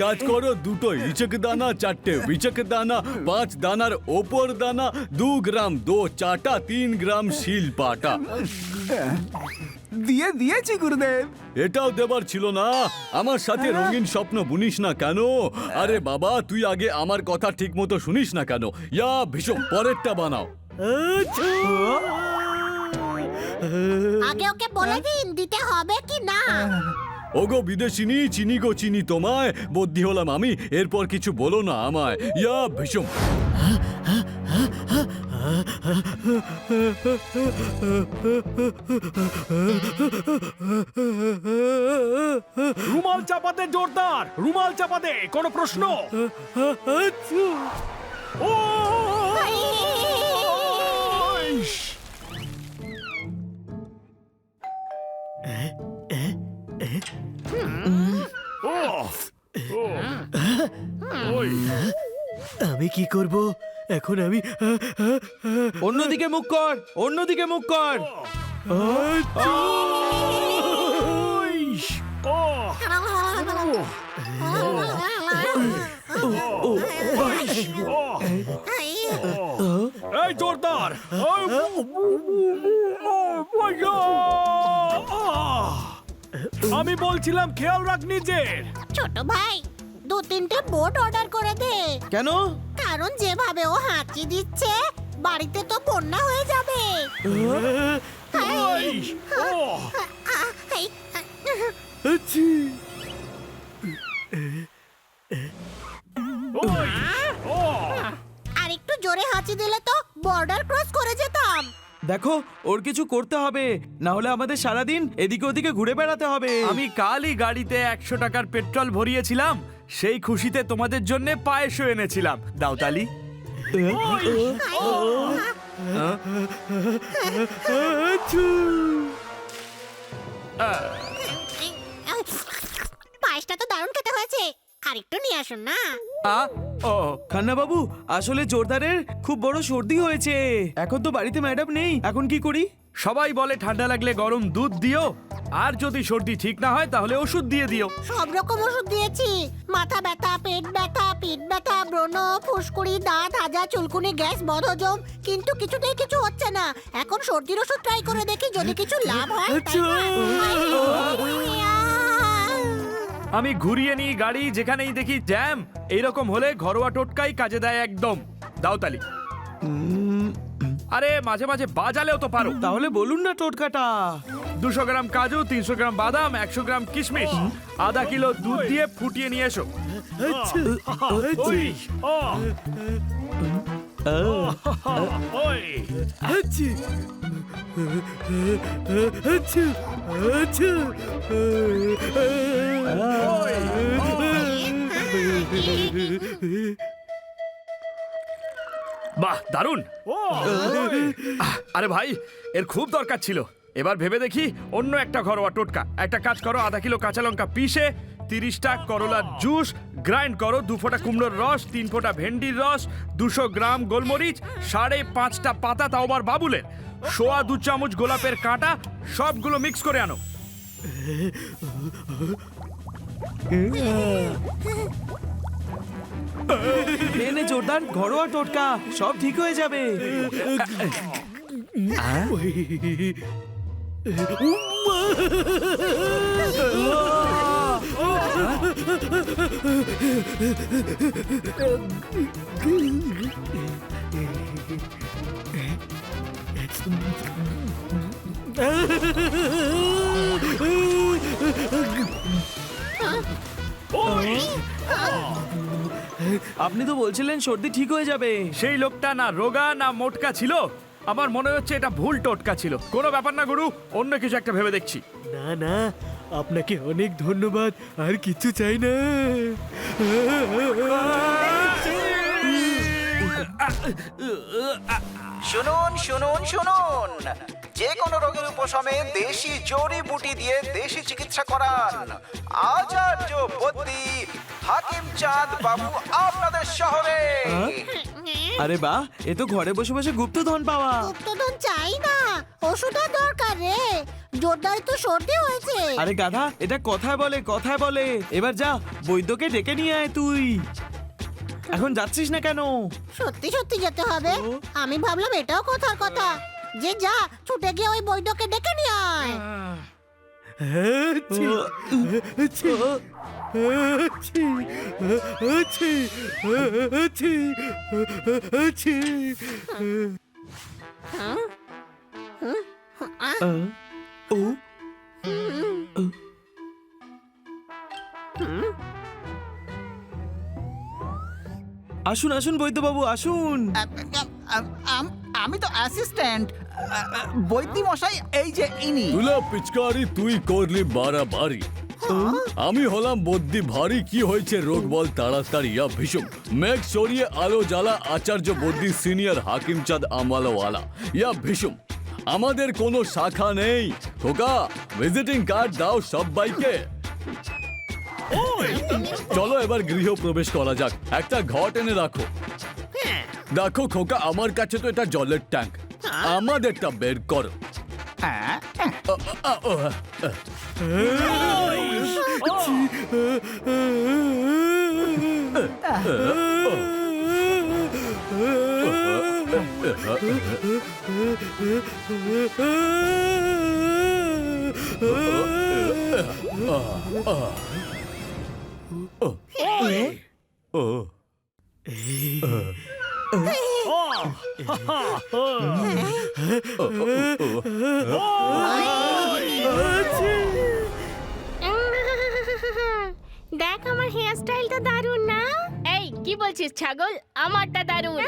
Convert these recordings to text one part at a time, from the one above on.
কাজ করো, দুটো ইচক দানা, 4টে বিচক দানা, 5 দানার ওপর দানা, 2 গ্রাম 2 চাটা, 3 গ্রাম শিল পাটা। দিয়ে দিয়েছি গুরুদেব। এটাও দেবার ছিল না? আমার সাথে রঙিন স্বপ্ন বুনিস না কেন? আরে বাবা, তুই আগে আমার কথা ঠিক মতো শুনিস না কেন? ইয়া ভীষণ পরেরটা বানাও। আগে ওকে বলে দিন দিতে হবে কি না। ওগো বিদেশিনী, চিনি গো চিনি তোমায়, বদ্যি হলাম আমি, এরপর কিছু বলো না আমায়। ইয়া ভীষণ। রুমাল চাপাতে জোরদার, রুমাল চাপাতে, কোনো প্রশ্ন? ও আমি কি করব এখন? আমি অন্যদিকে মুখ কর, অন্যদিকে মুখ কর। এই জোরদার, আমি বলছিলাম খেয়াল রাখ নিজের। ছোট ভাই 2-3টে বোট অর্ডার করে দে। কেন? কারণ যেভাবে ও হাঁচি দিচ্ছে বাড়িতে তো বন্যা হয়ে যাবে। আর একটু জোরে হাঁচি দিলে তো বর্ডার ক্রস করে যেতাম। দেখো, ওর কিছু করতে হবে, না হলে আমাদের সারাদিন এদিকে ওদিকে ঘুরে বেড়াতে হবে। আমি কালই গাড়িতে 100 টাকার পেট্রোল ভরিয়েছিলাম, সেই খুশিতে তোমাদের জন্য পায়েসও এনেছিলাম। দাও তালি। পায়েসটা তো দারুণ খেতে হয়েছে, আর একটু নিয়ে আসুন না। ও খান্না বাবু, আসলে জোরদারের খুব বড় সর্দি হয়েছে। এখন তো বাড়িতে ম্যাডাম নেই, এখন কি করি? সবাই বলে ঠান্ডা লাগলে গরম দুধ দিও, আর যদি সর্দি ঠিক না হয় তাহলে ওষুধ দিয়ে দিও। সব রকম ওষুধ দিয়েছি, মাথা ব্যথা, পেট ব্যথা, পিঠ ব্যথা, ব্রণ, ফুসকুড়ি, দাঁত হাজা, চুলকুনি, গ্যাস, বদহজম, কিন্তু কিছুতেই কিছু হচ্ছে না। এখন সর্দির ওষুধ ট্রাই করে দেখি, যদি কিছু লাভ হয়। আমি ঘুরিয়ে নিই গাড়ি, যেখানেই দেখি জ্যাম। এইরকম হলে ঘরোয়া টোটকাই কাজে দেয় একদম। দাও তালি। আরে মাঝে মাঝে বাজালেও তো পারো। তাহলে বলুন না টোটকাটা। 200 গ্রাম কাজু, 300 গ্রাম বাদাম, 100 গ্রাম কিশমিশ, আধা কিলো দুধ দিয়ে ফুটিয়ে নিয়ে এসো। বাহ, দারুণ। আরে ভাই, এর খুব দরকার ছিল। এবার ভেবে দেখি অন্য একটা ঘরোয়া টোটকা। একটা কাজ করো, আধা কিলো কাঁচা লঙ্কা পিষে, 30টা করলার জুস গ্রাইন্ড করো, 2 ফোঁটা কুমড়োর রস, 3 ফোঁটা ভেন্ডির রস, 200 গ্রাম গোলমরিচ, 5.5টা পাতা, তাও আবার বাবুলের, 2 চামচ গোলাপের কাঁটা, সবগুলো মিক্স করে আনো। এনে জোরদার, ঘরোয়া টোটকা, সব ঠিক হয়ে যাবে। আপনি তো বলছিলেন সর্দি ঠিক হয়ে যাবে। সেই লোকটা না রোগা না মোটকা ছিল। আমার মনে হচ্ছে এটা ভুল টোটকা ছিল। কোনো ব্যাপার না গুরু, অন্য কিছু একটা ভেবে দেখছি। না না, আপনাকে অনেক ধন্যবাদ, আর কিছু চাই না। শুনুন শুনুন শুনুন, যে কোনো রোগের উপশমে দেশি জড়িবুটি দিয়ে দেশি চিকিৎসা করান। আচার্য বদ্যি হাকিম চাঁদ বাবু আপনাদের শহরে। আরে বাহ, এ তো ঘরে বসে বসে গুপ্তধন পাওয়া। গুপ্তধন চাই না, ওষুধের দরকার রে, জোরদার তো সর্দি হয়েছে। আরে গাধা, এটা কথায় বলে কথায় বলে। এবার যা বৈদ্যকে ডেকে নিয়ে আয় তুই। এখন যাচ্ছিস না কেন? সত্যি সত্যি যেতে হবে? আমি ভাবলাম এটাও কথার কথা, যে যা ছুটে গিয়ে ওই বৈদ্যকে ডেকে নিয়ে আয়। আছি, আছি, আছি, আছি, আছি, আছি। ও আসুন আসুন বৈদ্যবাবু আসুন। আমি তো অ্যাসিস্ট্যান্ট বৈদ্যি মশাই, এই যে ইনি। তুলা পিচকারি তুই করলি বাড়াবাড়ি। আমি হলাম বদ্যি ভারী। কি হয়েছে রোগ বল তাড়াতাড়ি। ভীষণ মেঘ সরিয়ে আলো জ্বালা আচার্য বদ্যি সিনিয়র হাকিমচাঁদ আমওয়ালা। ভীষণ আমাদের কোনো শাখা নেই। খোকা ভিজিটিং কার্ড দাও সবাইকে। চলো এবার গৃহ প্রবেশ করা যাক। একটা ঘট এনে রাখো। দেখো খোকা, আমার কাছে তো এটা জলের ট্যাঙ্ক। আমাদেরটা বের করো। হ্যাঁ, দেখ আমার হেয়ার স্টাইলটা দারুণ না? এই কি বলছিস ছাগল? আমারটা দারুণ।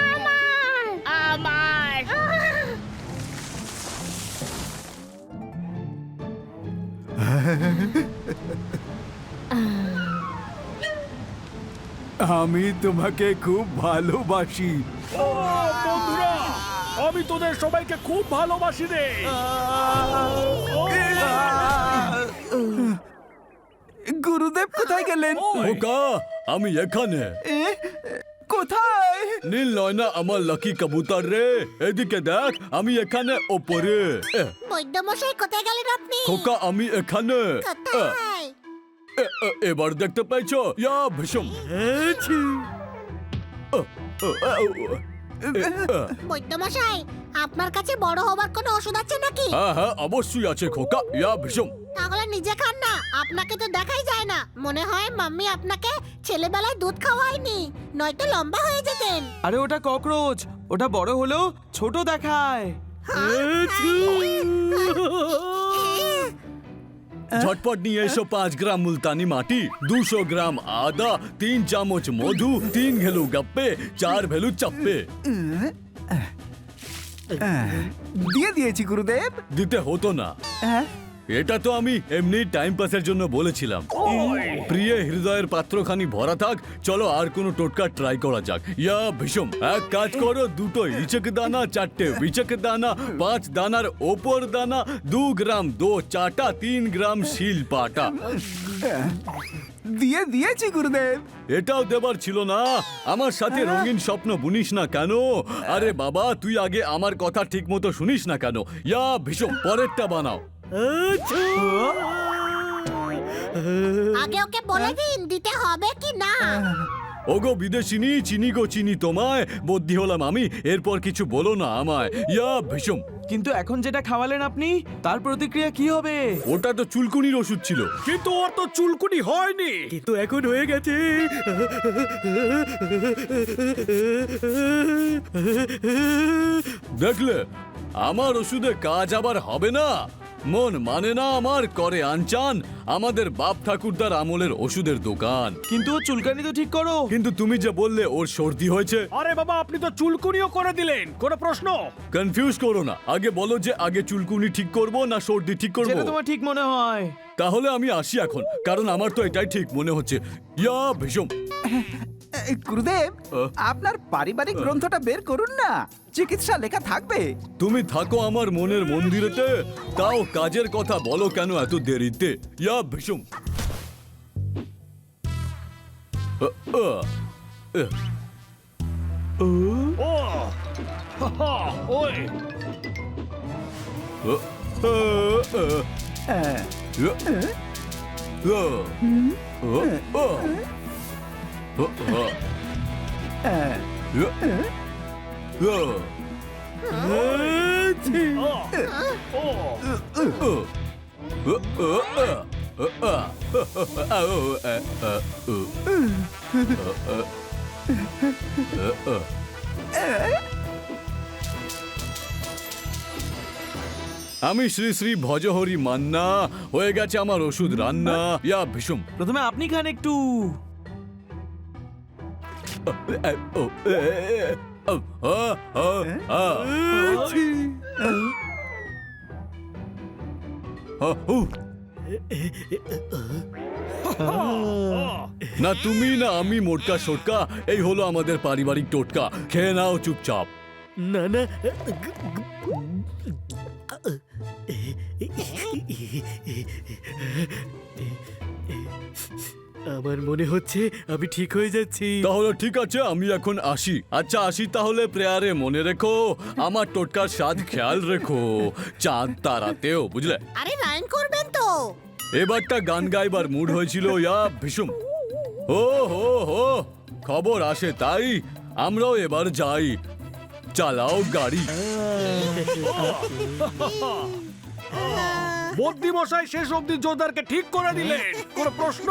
আমার আমার আমি তোমাকে খুব ভালোবাসি। বন্ধুরা, আমি তোদের সবাইকে খুব ভালোবাসি রে। গুরুদেব কোথায় গেলেন? খোকা আমি এখানে। কোথায়? নীল নয়না আমার লাকি কবুতর রে, এদিকে দেখ। আমি এখানে ওপরে। বৈদ্য মশাই কোথায় গেলেন আপনি? খোকা আমি এখানে। কোথায়? এবার দেখতে পাইছো? ভীষণ আছি। বৈদ্য মশাই, আপনার কাছে বড় হবার কোনো ওষুধ আছে নাকি? হ্যাঁ হ্যাঁ অবশ্যই আছে খোকা। ভীষণ তাহলে নিজে খান না, আপনাকে তো দেখাই যায় না। মনে হয় মাম্মি আপনাকে ছেলেবেলায় দুধ খাওয়ায়নি, নয়তো লম্বা হয়ে যেতেন। আরে ওটা ককরোচ, ওটা বড় হলেও ছোট দেখায়। ঝটপট নিয়ে এসো 5 গ্রাম মুলতানি মাটি, 200 গ্রাম আদা, 3 চামচ মধু, 3 ভেলু গপ্পে, 4 ভেলু চাপ্পে। দিয়ে দিয়েছি গুরুদেব। দিতে হতো না, এটা তো আমি এমনি টাইম পাসের জন্য বলেছিলাম। প্রিয় হৃদয়ের পাত্রখানি ভরা থাক। চলো আর কোনো টোটকা ট্রাই করা যাক। ভীষণ এক কাজ করো, 2 ইচক দানা, 4 বিচক দানা, 5 দানার ওপর দানা, 2 গ্রাম দো চাটা, 3 গ্রাম শিল পাটা। দিয়ে দিয়েছি গুরুদেব। এটাও দেবার ছিল না? আমার সাথে রঙিন স্বপ্ন বুনিস না কেন? আরে বাবা, তুই আগে আমার কথা ঠিক মতো শুনিস না কেন? ভীষণ পরেরটা বানাও। আগে ওকে বলে দিন দিতে হবে কি না। ওগো বিদেশিনী, চিনি গো চিনি তোমায়। বদ্যি হলাম আমি, এরপর কিছু বলো না আমায়। ভীষণ কিন্তু এখন যেটা খাওয়ালেন আপনি, তার প্রতিক্রিয়া কি হবে? ওটা তো চুলকুনির ওষুধ ছিল। কিন্তু ওর তো চুলকুনি হয়নি। কিন্তু এখন হয়ে গেছে। দেখলে, আমার ওষুধে কাজ আবার হবে না। মন মানে না আমার, করে আনচান। আমাদের বাপ ঠাকুরদার আমলের ওষুধের দোকান। কিন্তু ওর চুলকানি তো ঠিক করো। কিন্তু তুমি যে বললে ওর সর্দি হয়েছে। আরে বাবা, আপনি তো চুলকুনিও করে দিলেন, কোনো প্রশ্ন? কনফিউজ করো না। আগে বলো যে আগে চুলকুনি ঠিক করব না সর্দি ঠিক করব। যেটা তোমার ঠিক মনে হয়। তাহলে আমি আসি এখন, কারণ আমার তো এটাই ঠিক মনে হচ্ছে। ভীষণ গুরুদেব, আপনার পারিবারিক গ্রন্থটা বের করুন না, চিকিৎসা লেখা থাকবে। তুমি থাকো আমার মনের মন্দিরেতে, তাও কাজের কথা বলো কেন এত দেরিতে? ভীষণ ও হা, হা, ওই আমি শ্রী শ্রী ভজহরি মান্না, হয়ে গেছে আমার ওষুধ রান্না। ইয়া ভীষম। প্রথমে আপনি খান একটু। না তুমি না আমি, মোটকা সোটকা, এই হলো আমাদের পারিবারিক টোটকা। খেয়ে নাও চুপচাপ। না না, আমার মনে হচ্ছে আমি ঠিক হয়ে যাচ্ছি। তাহলে ঠিক আছে, আমি এখন আসি। আচ্ছা আসি তাহলে। প্রেয়ারে মনে রেখো, আমার টোটকার স্বাদ খেয়াল রেখো, চাঁদ তারাতেও, বুঝলে? আরে রাইন করবেন তো। এবারটা গান গাইবার মুড হয়েছিল। ইয়া ভীষম। ও হো হো, খবর আসে তাই আমরাও এবার যাই। চালাও গাড়ি। বদ্যি মশাই শেষ অবধি জোরদারকে ঠিক করে দিলেন, কোনো প্রশ্ন?